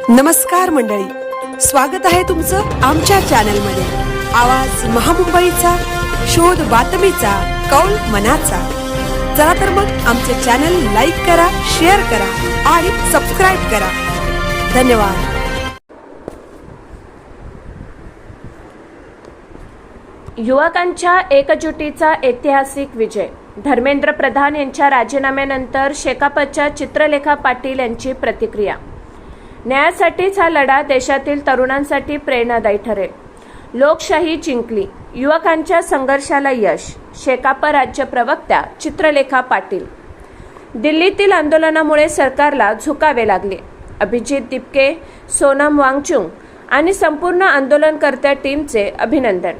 नमस्कार मंडळी, स्वागत आहे तुमचं आमच्या चॅनलमध्ये। आवाज महामुंबईचा, शोध बातमीचा, कौल मनाचा। चला तर मग आमचे चॅनल लाईक करा, शेअर करा आणि सबस्क्राइब करा। धन्यवाद। युवकांच्या एकजुटीचा ऐतिहासिक विजय। धर्मेंद्र प्रधान यांच्या राजीनाम्यानंतर शेकापच्या चित्रलेखा पाटील यांची प्रतिक्रिया। न्यायासाठीच हा लढा देशातील तरुणांसाठी प्रेरणादायी ठरेल। लोकशाही जिंकली, युवकांच्या संघर्षाला यश। शेकाप राज्य प्रवक्त्या चित्रलेखा पाटील। दिल्लीतील आंदोलनामुळे सरकारला झुकावे लागले। अभिजित दिपके, सोनम वांगचुक आणि संपूर्ण आंदोलनकर्त्या टीमचे अभिनंदन।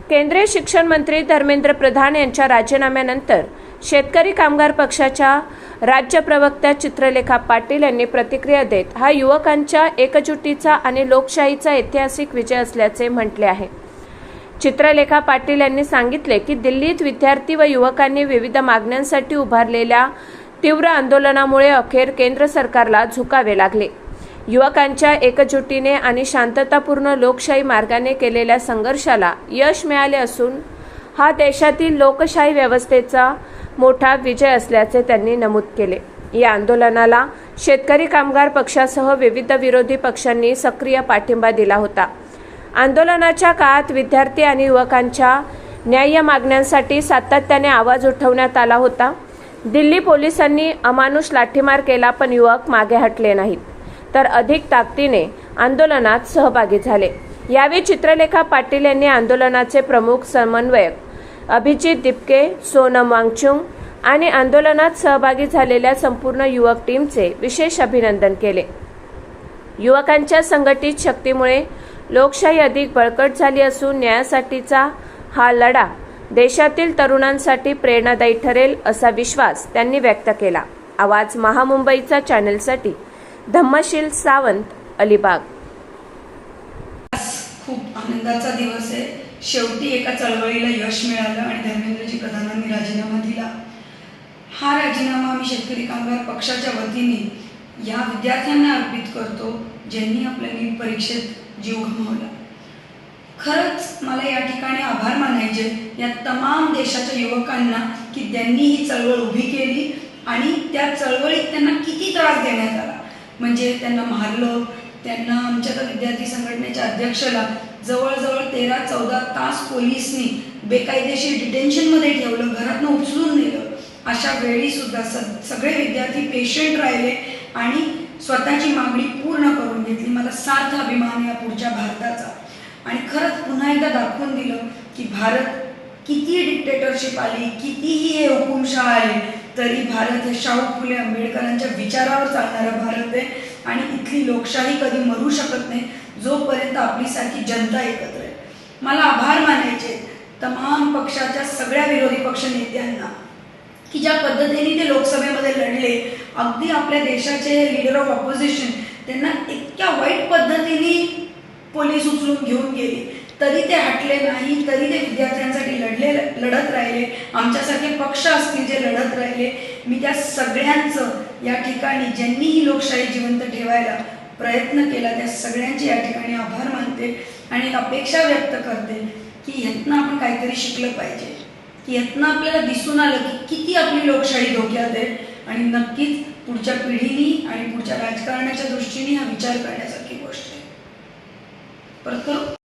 केंद्रीय शिक्षण मंत्री धर्मेंद्र प्रधान यांच्या राजीनाम्यानंतर शेतकरी कामगार पक्षाच्या राज्य प्रवक्त्या चित्रलेखा पाटील यांनी प्रतिक्रिया देत हा युवकांच्या एकजुटीचा आणि लोकशाहीचा ऐतिहासिक विजय असल्याचे म्हटले आहे। चित्रलेखा पाटील यांनी सांगितले की दिल्लीत विद्यार्थी व युवकांनी विविध मागण्यांसाठी उभारलेल्या तीव्र आंदोलनामुळे अखेर केंद्र सरकारला झुकावे लागले। युवकांच्या एकजुटीने आणि शांततापूर्ण लोकशाही मार्गाने केलेल्या संघर्षाला यश मिळाले असून हा देशातील लोकशाही व्यवस्थेचा मोठा विजय असल्याचे त्यांनी नमूद केले। या आंदोलनाला शेतकरी कामगार पक्षासह विविध विरोधी पक्षांनी सक्रिय पाठिंबा दिला होता। आंदोलनाच्या काळात विद्यार्थी आणि युवकांच्या न्याय्य मागण्यांसाठी सातत्याने आवाज उठवण्यात आला होता। दिल्ली पोलिसांनी अमानुष लाठीमार केला, पण युवक मागे हटले नाहीत, तर अधिक ताकदीने आंदोलनात सहभागी झाले। यावेळी चित्रलेखा पाटील यांनी आंदोलनाचे प्रमुख समन्वयक अभिजित दिपके, सोनम वांगचुक आणि आंदोलनात सहभागी झालेल्या संपूर्ण युवक टीमचे विशेष अभिनंदन केले। युवकांच्या संघटित शक्तीमुळे लोकशाही अधिक बळकट झाली असून न्यायासाठीचा हा लढा देशातील तरुणांसाठी प्रेरणादायी ठरेल असा विश्वास त्यांनी व्यक्त केला। आवाज महामुंबईचा चॅनलसाठी धम्मशील सावंत, अलिबाग। खूप आनंदाचा दिवस आहे। शेवटी एका चळवळीला यश मिळालं आणि धर्मेंद्रजी प्रधानांनी राजीनामा दिला। हा राजीनामा आम्ही शेतकरी कामगार पक्षाच्या वतीने या विद्यार्थ्यांना अर्पित करतो ज्यांनी आपल्या नीट परीक्षेत जीव गमावला। खरंच मला या ठिकाणी आभार मानायचे या तमाम देशाच्या युवकांना की त्यांनी ही चळवळ उभी केली आणि त्या चळवळीत त्यांना किती त्रास देण्यात आला। म्हणजे त्यांना मारलं, त्यांना आमच्या विद्यार्थी संघटनेच्या अध्यक्षाला जवळजवळ 13-14 तास पोलिसनी बेकायदेशीर डिटेन्शनमध्ये ठेवलं, घरातनं उचलून नेलं। अशा वेळी सुद्धा सगळे विद्यार्थी पेशंट राहिले आणि स्वतःची मागणी पूर्ण करून घेतली। मला सार्थ अभिमान या पुढच्या भारताचा आणि खरंच पुन्हा एकदा दाखवून दिलं की भारत किती डिक्टेटरशिप आली, कितीही हे हुकुमशाह आले, तरी भारत हे शाहू फुले आंबेडकरांच्या विचारावर चालणारा भारत आहे आणि इथली लोकशाही कधी मरू शकत नाही जोपर्यंत आपली सारखी जनता एकत्र आहे। मला आभार मानायचे तमाम पक्षाच्या सगळ्या विरोधी पक्ष नेत्यांना की ज्या पद्धतीने ते लोकसभेमध्ये लढले। अगदी आपल्या देशाचे लीडर ऑफ ऑपोजिशन त्यांना इतक्या वाईट पद्धतीने पोलीस उचलून घेऊन गेले, तरी ते हटले नाही, तरी ते विद्यार्थ्यांसाठी लढत राहिले। आमच्यासारखे पक्ष असतील जे लढत राहिले। मी त्या सगळ्यांचं या ठिकाणी ज्यांनी ही लोकशाही जिवंत ठेवायला प्रयत्न केला त्या सगळ्यांचे या ठिकाणी आभार मानते आणि अपेक्षा व्यक्त करते की ह्यातनं आपण काहीतरी शिकलं पाहिजे, की ह्यातनं आपल्याला दिसून आलं की किती आपली लोकशाही धोक्यात आहे आणि नक्कीच पुढच्या पिढीनी आणि पुढच्या राजकारणाच्या दृष्टीने हा विचार करण्यासारखी गोष्ट आहे। परत करू।